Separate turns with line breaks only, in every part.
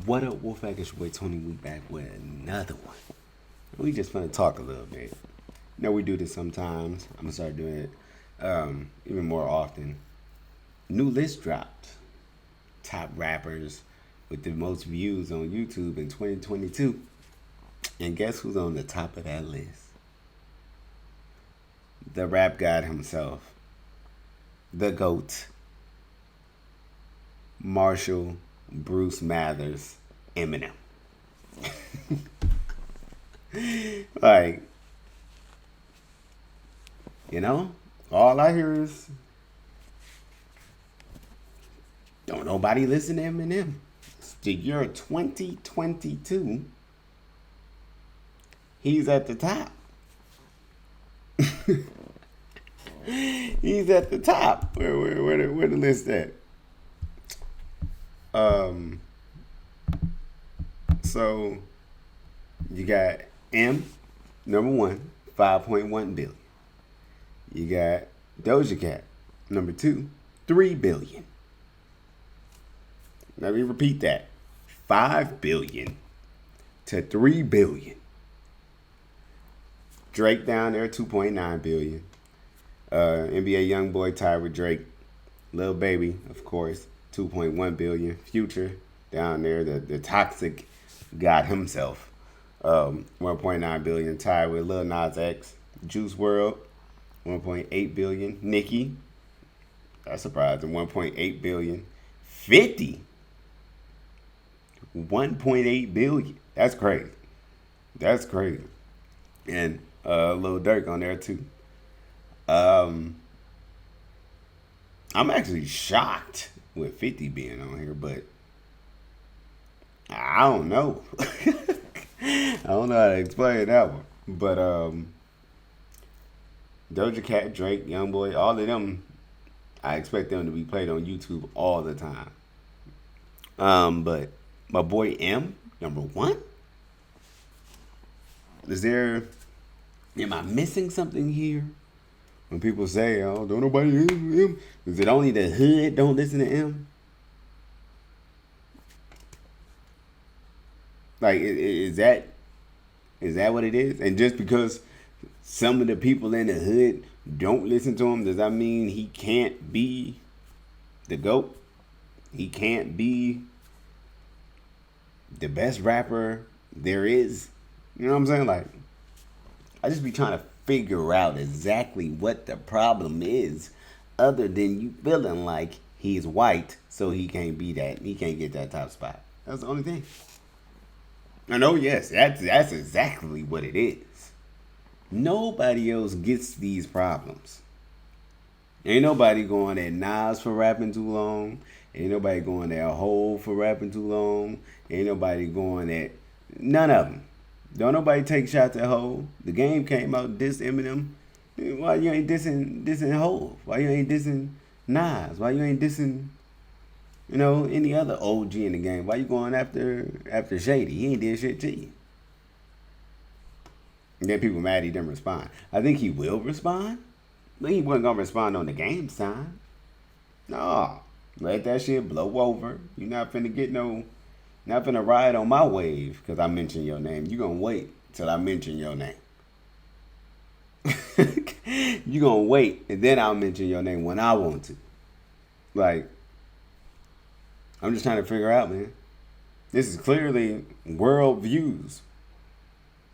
What up, Wolfpac? It's your boy Tony. We back with another one. We just gonna talk a little bit. You know, we do this sometimes. I'm gonna start doing it even more often. New list dropped. Top rappers with the most views on YouTube in 2022. And guess who's on the top of that list? The rap god himself. The GOAT. Marshall Bruce Mathers, Eminem. Like, you know, all I hear is don't nobody listen to Eminem. It's the year 2022. He's at the top. He's at the top. Where the list at? So you got M, number one, 5.1 billion. You got Doja Cat, number two, 3 billion. Let me repeat that. 5 billion to 3 billion. Drake down there, 2.9 billion. NBA YoungBoy tied with Drake. Lil Baby, of course, 2.1 billion. Future down there, the toxic god himself, 1.9 billion. Tied with Lil Nas X. Juice WRLD, 1.8 billion. Nicki, that's surprising, 1.8 billion. 50, 1.8 billion. That's crazy. That's crazy. And Lil Durk on there too. I'm actually shocked with 50 being on here, but I don't know. I don't know how to explain that one. But Doja Cat, Drake, YoungBoy, all of them, I expect them to be played on YouTube all the time. But my boy M, number one? Am I missing something here? When people say, oh, don't nobody listen to him. Is it only the hood don't listen to him? Like, is that what it is? And just because some of the people in the hood don't listen to him, does that mean he can't be the GOAT? He can't be the best rapper there is? You know what I'm saying? Like, I just be trying to figure out exactly what the problem is, other than you feeling like he's white, so he can't be that. He can't get that top spot. That's the only thing. I know, yes, that's exactly what it is. Nobody else gets these problems. Ain't nobody going at Nas for rapping too long. Ain't nobody going at Hov for rapping too long. Ain't nobody going at none of them. Don't nobody take shots at Hov. The game came out, diss Eminem. Why you ain't dissing Hov? Why you ain't dissing Nas? Why you ain't dissing, any other OG in the game? Why you going after Shady? He ain't did shit to you. And then people mad he didn't respond. I think he will respond, but he wasn't gonna respond on the game's time. No, let that shit blow over. You not finna ride on my wave because I mentioned your name. You gonna wait till I mention your name. You gonna wait and then I'll mention your name when I want to. Like, I'm just trying to figure out, man. This is clearly world views.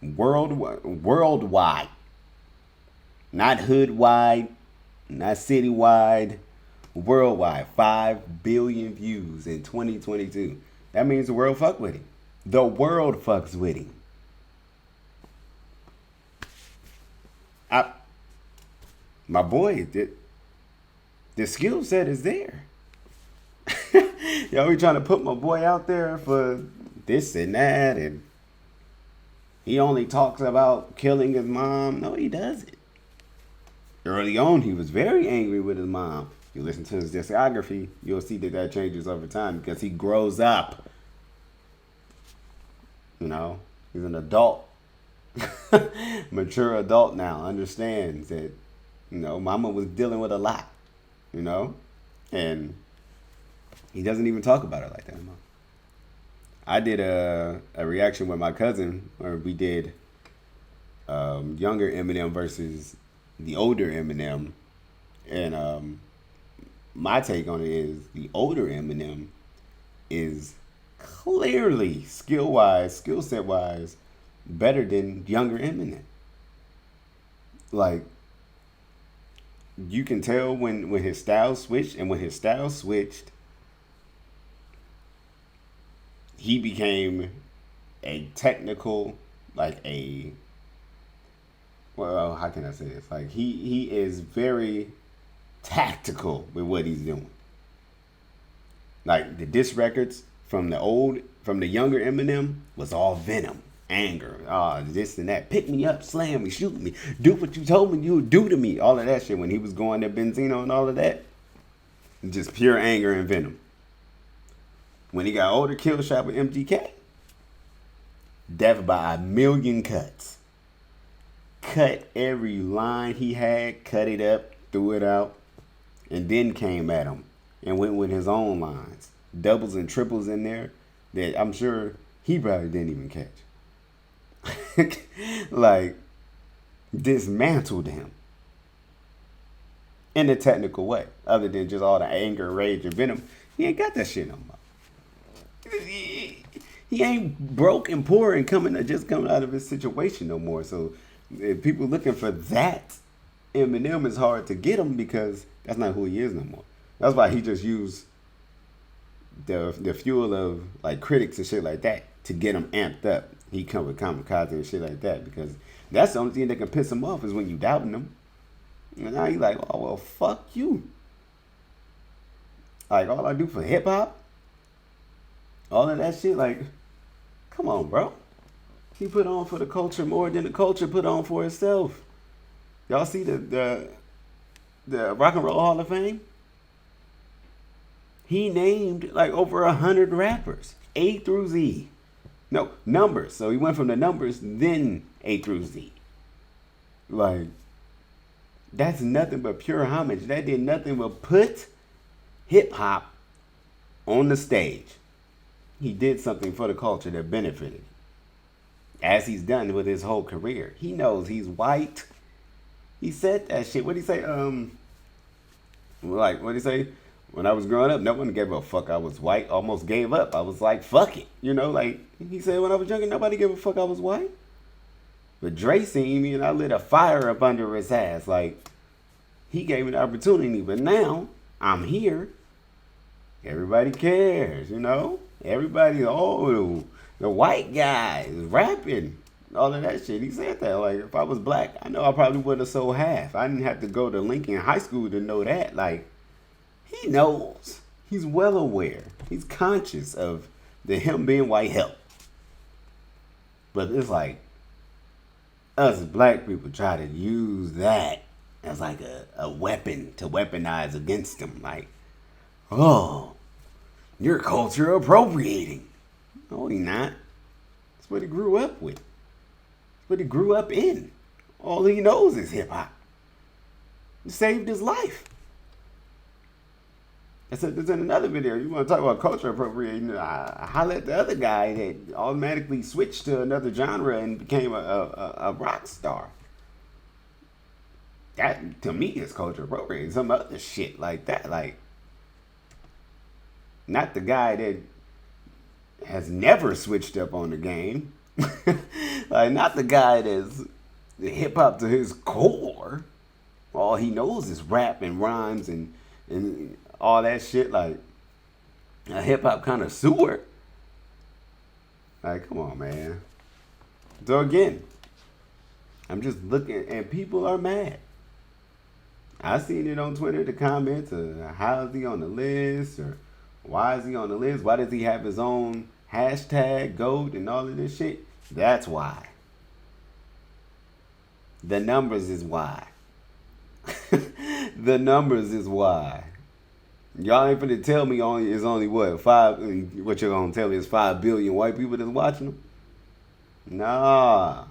Worldwide. Not hood-wide, not city-wide, worldwide. 5 billion views in 2022. That means the world fuck with him. The world fucks with him. My boy, the skill set is there. Y'all be trying to put my boy out there for this and that, and he only talks about killing his mom. No, he doesn't. Early on, he was very angry with his mom. If you listen to his discography, you'll see that changes over time because he grows up. He's an adult. Mature adult now. Understands that, mama was dealing with a lot, and he doesn't even talk about it like that anymore. I did a reaction with my cousin where we did younger Eminem versus the older Eminem, and my take on it is the older Eminem is clearly skill set wise, better than younger Eminem. Like you can tell when his style switched, and when his style switched, he became a technical, like a, well, how can I say this? Like he is very tactical with what he's doing. Like the diss records from the younger Eminem was all venom, anger, this and that. Pick me up, slam me, shoot me, do what you told me you would do to me. All of that shit when he was going to Benzino and all of that. Just pure anger and venom. When he got older, kill shot with MGK. Death by a million cuts. Cut every line he had, cut it up, threw it out, and then came at him and went with his own lines. Doubles and triples in there that I'm sure he probably didn't even catch. Like, dismantled him in a technical way, other than just all the anger, rage, and venom. He ain't got that shit no more. He ain't broke and poor and coming out of his situation no more. So if people looking for that, Eminem is hard to get him because that's not who he is no more. That's why he just used the fuel of like critics and shit like that to get him amped up. He come with kamikaze and shit like that because that's the only thing that can piss him off is when you doubting him. And now he's like, oh well, fuck you. Like all I do for hip hop, all of that shit. Like, come on, bro. He put on for the culture more than the culture put on for itself. Y'all see the Rock and Roll Hall of Fame? He named like over 100 rappers, A through Z. No, numbers. So he went from the numbers, then A through Z. Like, that's nothing but pure homage. That did nothing but put hip hop on the stage. He did something for the culture that benefited. As he's done with his whole career. He knows he's white. He said that shit. What'd he say? Like, what'd he say? When I was growing up, no one gave a fuck I was white. Almost gave up. I was like, fuck it. You know, like, he said when I was younger, nobody gave a fuck I was white. But Dre seen me and I lit a fire up under his ass. Like, he gave me the opportunity. But now, I'm here. Everybody cares, you know? Everybody, oh, the white guy is rapping. All of that shit. He said that. Like, if I was black, I know I probably would have sold half. I didn't have to go to Lincoln High School to know that. Like, he knows. He's well aware. He's conscious of the him being white help. But it's like, us black people try to use that as like a weapon to weaponize against him. Like, oh, you're culture appropriating. No, he not. That's what he grew up with. That's what he grew up in. All he knows is hip hop. It saved his life. It's in another video. You want to talk about culture appropriating? I holler at the other guy that automatically switched to another genre and became a rock star. That, to me, is culture appropriating. Some other shit like that. Like, not the guy that has never switched up on the game. Like, not the guy that's hip hop to his core. All he knows is rap and rhymes and all that shit. Like, a hip hop connoisseur. Like, come on, man. So again, I'm just looking, and people are mad. I seen it on Twitter, the comments of how is he on the list, or why is he on the list? Why does he have his own hashtag GOAT and all of this shit? That's why. The numbers is why. The numbers is why. Y'all ain't finna tell me it's only what, what you're gonna tell me is 5 billion white people that's watching them? Nah.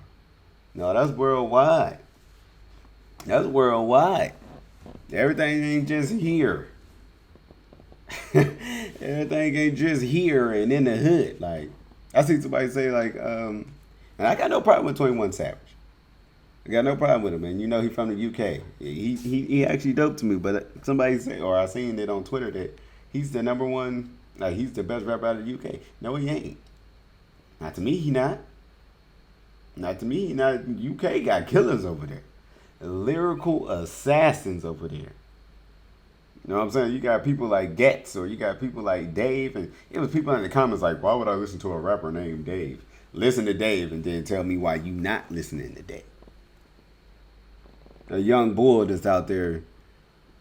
No, that's worldwide. That's worldwide. Everything ain't just here. Everything ain't just here and in the hood. Like, I see somebody say like, and I got no problem with 21 Savage. I got no problem with him, and you know he from the UK. He actually dope to me. But somebody said, or I seen it on Twitter that he's the number one, like he's the best rapper out of the UK. No, he ain't. Not to me, he not. Not to me, he not. UK got killers over there, lyrical assassins over there. You know what I'm saying? You got people like Getz, or you got people like Dave, and it was people in the comments like, why would I listen to a rapper named Dave? Listen to Dave and then tell me why you not listening to Dave. A young bull that's out there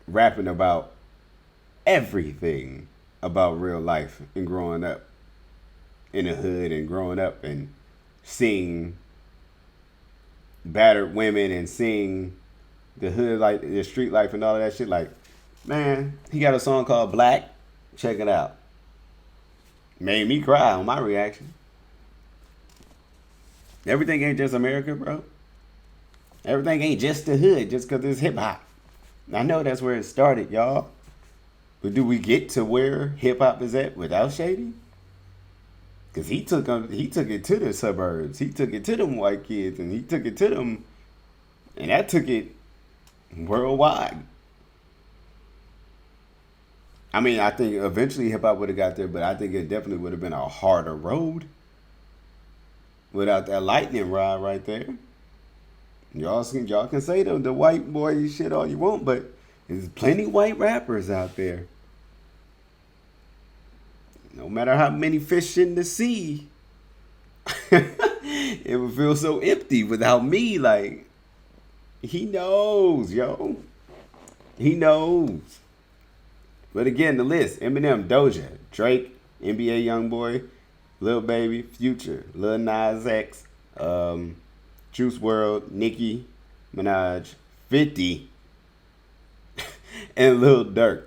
rapping about everything about real life and growing up in the hood and growing up and seeing battered women and seeing the hood, like the street life and all of that shit. Like, man, he got a song called Black. Check it out. Made me cry on my reaction. Everything ain't just America, bro. Everything ain't just the hood just because it's hip hop. I know that's where it started, y'all. But do we get to where hip hop is at without Shady? Because he took it to the suburbs. He took it to them white kids, and he took it to them, and that took it worldwide. I mean, I think eventually hip hop would have got there, but I think it definitely would have been a harder road without that lightning rod right there. Y'all can say the white boy shit all you want, but there's plenty white rappers out there. No matter how many fish in the sea, it would feel so empty without me. Like, he knows, yo. He knows. But again, the list: Eminem, Doja, Drake, NBA YoungBoy, Lil Baby, Future, Lil Nas X, Juice WRLD, Nicki Minaj, 50, and Lil Durk.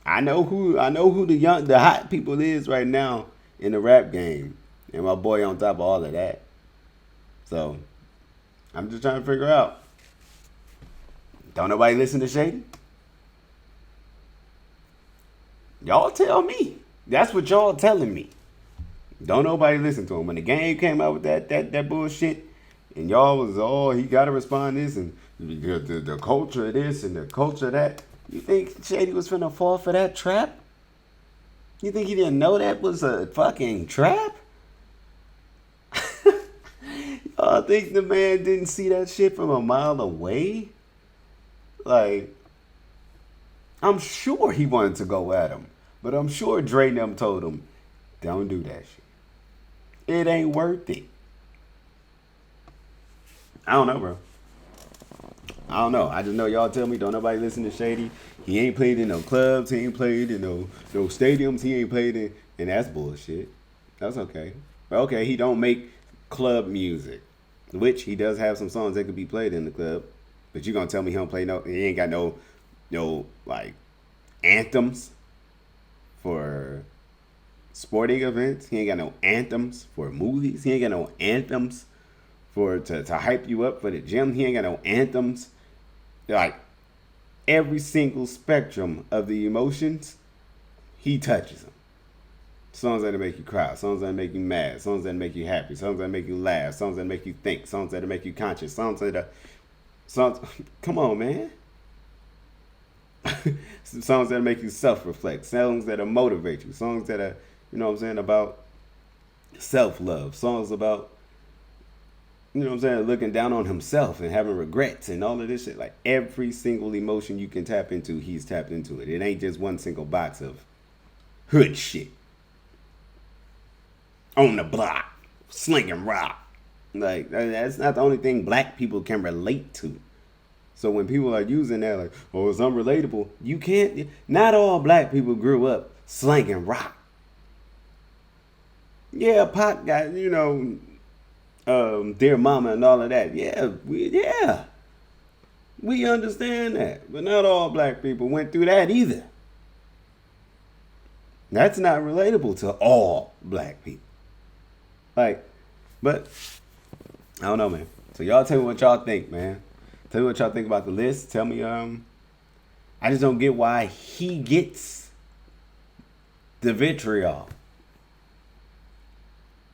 I know who the hot people is right now in the rap game, and my boy on top of all of that. So I'm just trying to figure out. Don't nobody listen to Shady? Y'all tell me. That's what y'all telling me. Don't nobody listen to him. When the game came out with that bullshit, and y'all was, oh, he got to respond this, and the culture of this and the culture of that. You think Shady was finna fall for that trap? You think he didn't know that was a fucking trap? Y'all think the man didn't see that shit from a mile away? Like, I'm sure he wanted to go at him, but I'm sure Dre and them told him, don't do that shit. It ain't worth it. I don't know, bro. I don't know. I just know y'all tell me don't nobody listen to Shady. He ain't played in no clubs. He ain't played in no stadiums. He ain't played in, and that's bullshit. That's okay. But okay, he don't make club music, which he does have some songs that could be played in the club. But you gonna tell me he don't play he ain't got no like anthems for sporting events. He ain't got no anthems for movies. He ain't got no anthems for to hype you up for the gym. He ain't got no anthems. Like every single spectrum of the emotions, he touches them. Songs that make you cry, songs that make you mad, songs that make you happy, songs that make you laugh, songs that make you think, songs that make you conscious, come on, man. Songs that make you self-reflect, songs that motivate you, songs that are, you know what I'm saying, about self-love, songs about, you know what I'm saying, looking down on himself and having regrets and all of this shit. Like every single emotion you can tap into, he's tapped into it. It ain't just one single box of hood shit. On the block, slinging rock. Like, that's not the only thing black people can relate to. So when people are using that, like, oh, it's unrelatable, you can't, not all black people grew up slinging rock. Yeah, Pac got, you know, Dear Mama and all of that. Yeah, we understand that. But not all black people went through that either. That's not relatable to all black people. Like, but I don't know, man. So y'all tell me what y'all think, man. Tell me what y'all think about the list. Tell me, I just don't get why he gets the vitriol.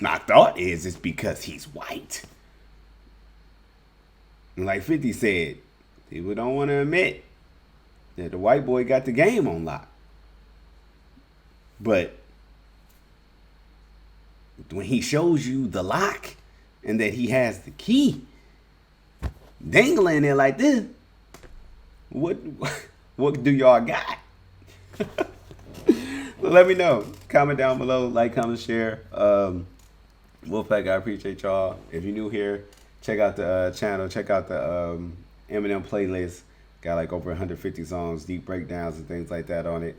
My thought is it's because he's white. And like 50 said, people don't want to admit that the white boy got the game on lock. But when he shows you the lock and that he has the key dangling there like this, what do y'all got? Well, let me know. Comment down below. Like, comment, share. Wolfpac, I appreciate y'all. If you're new here, check out the channel. Check out the Eminem playlist. Got like over 150 songs, deep breakdowns and things like that on it.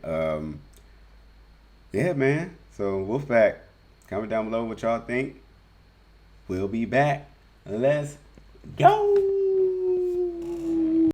Yeah, man. So Wolfpac, comment down below what y'all think. We'll be back. Let's go.